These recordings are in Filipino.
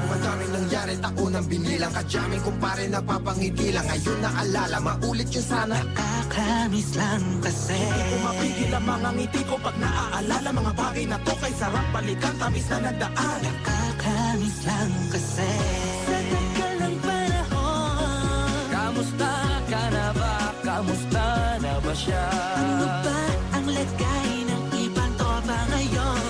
Madaming nangyari, taunang binilang, kadyaming kumpare napapangiti lang. Ngayon naalala, maulit yun sana. Nakakamiss lang kasi hindi ko mapigil ang mga ngiti ko pag naaalala. Mga bagay na to kay sarap balikan, tamis na nagdaan. Nakakamiss lang kasi sa tagal ng panahon. Kamusta ka na ba? Kamusta na ba siya? Ano ba ang lagay ng ibang tropa ngayon?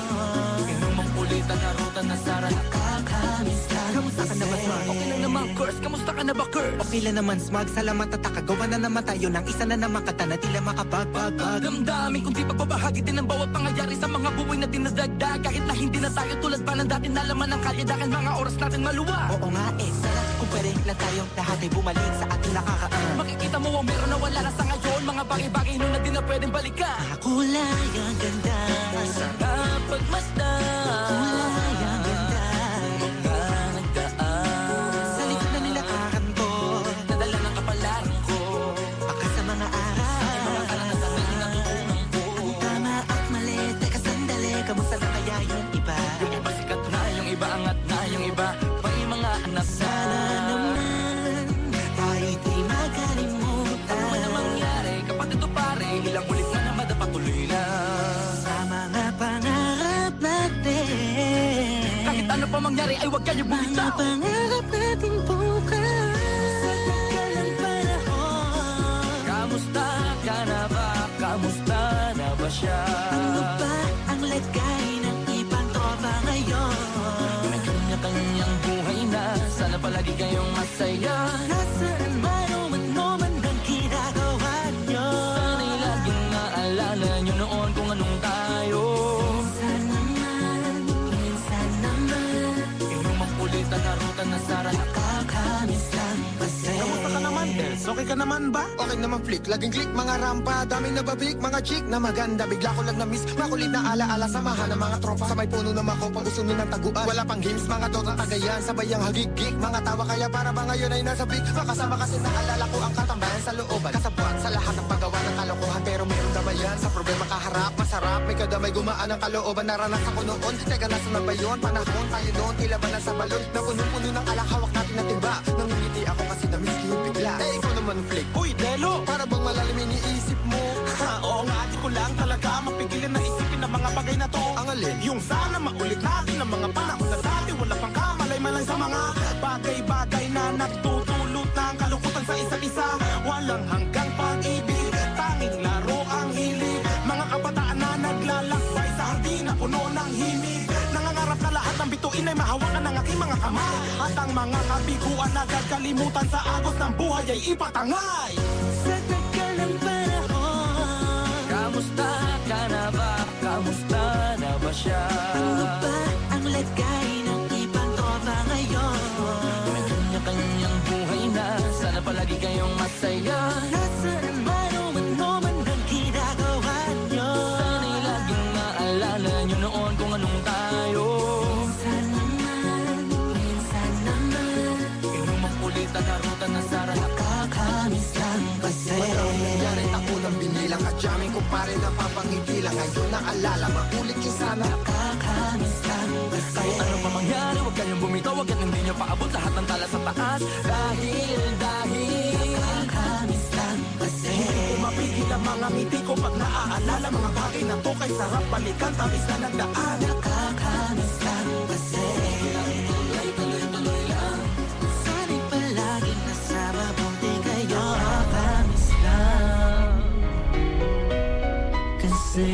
Inumang ulitan na ruta na Sara. Nakakamiss lang. Kamusta ka na ba, Smug? Okay lang naman, Curse. Kamusta ka na ba, Curse? Okay lang naman, Smug. Salamat at takagawa na naman tayo ng isa na naman kata na tila makabagbag. Damdamin kundi pagbabahagi din ang bawat pangyayari sa mga buhay na dinadagdag. Kahit na hindi na tayo tulad pa ng dati, nalaman ng kalye dahil mga oras natin maluwa. Oo nga sarap kung pwede lang tayong lahat ay bumalik sa ating nakakaan. Makikita mo ang meron na wala na sa ngayon. Mga bagay-bagay nun na di na pwedeng balikan. Kulay ang ganda, Sarap pagmasdan. kulay ang ganda. Mga nagdaan Sa likod na nilakaran ko, nadala ng kapalaran ko. Baka sa mga araw, Mga karanasan na natutunan ko. ang tama at mali. Teka sandali, kamusta na kaya yung iba? Yung iba sikat na, yung iba angat na, yung iba may mga anak na. Sana naman tayo'y di makalimutan. Ano man ang mangyari, kapag ito pare, ilang ulit na naman patuloy lang. Sa mga pangarap natin, Kahit ano pa mangyari, ay huwag kayo mga bumitaw. pangarap natin bukas. Sa tagal ng panahon, Kamusta ka na ba? Kamusta na ba siya? ano ba ang lagay ng ibang tropa ngayon? May kanya-kanyang buhay na, sana palagi kayong masaya. Nasaan man o ano man ang ginagawa nyo? Sana'y laging naalala nyo noon kung anong tayo. Minsan naman, Inumang ulitan na ruta na Sara. nakakamiss lang kasi. kamusta ka naman, Dels? Okay ka naman ba? Okay naman flick, laging click, mga rampa, daming nababik, mga chick na maganda. Bigla ko lang na-miss, makulit na alaala, samahan ng mga tropa. Sa may puno na makopa, usuno ng taguan. Wala pang games, mga dota tagayan, sabay ang hagigik. Mga tawa kaya para ba ngayon ay nasa big. Makasama kasi naalala ko ang katambayan sa looban. Kasabuan sa lahat ng paggawa ng kalokohan, pero meron damayan. Sa problema kaharap, masarap, may kadamay gumaan ang kalooban. Naranasan ko noon, teka nasa na ba yun? Panahon tayo noon, tila ba nasa balon? Na puno-puno ng alak, hawak natin na timba. Nangingiti ako kasi na-miss ko yung bigla. Eh ikaw naman flick, Uy, Delo! para bang malalim iniisip mo? Oo nga, di ko lang talaga mapigilan na isipin ang mga bagay na to. Ang alin? Yung sana maulit natin ang mga panahon na dati. Wala pang kamalay-malay sa mga bagay-bagay na nagtutulot ng kalungkutan sa isa't isa. Walang hanggang pag-ibig, tanging laro ang hilig. Mga kabataan na naglalakbay sa hardin na puno ng himig. Nangangarap na lahat ng bituin ay mahawakan ng aking mga kamay. At ang mga kabiguan na kalimutan sa agos ng buhay ay ipatangay. Sa tagal ng panahon, Kamusta ka na ba? Kamusta na ba siya? ano ba ang lagay ng ibang tropa ngayon? May kanya-kanyang buhay na, sana palagi kayong masaya. Nasaan man o ano man ang ginagawa nyo? Sana'y laging naalala nyo noon kung anong tayo. Minsan naman, Inumang ulitan na ruta na Sara. nakakamiss lang kasi. Madaming nangyari, taunang binilang, kadyaming kumpare napapangiti lang. Ngayon naalala, maulit yun sana. Nakakamiss lang kasi. Kahit ano pa mangyari, huwag kayong bumitaw. Huwag yan hindi nyo paabot lahat ng tala sa taas. Dahil Nakakamiss lang kasi. Hindi ko mapigil ang mga ngiti ko pag naaalala. Mga bagay na to kay sarap balikan, tamis na nagdaan. Nakakamiss lang kasi. tuloy lang. Sana'y palaging nasa mabuti kayo. Nakakamiss lang kasi.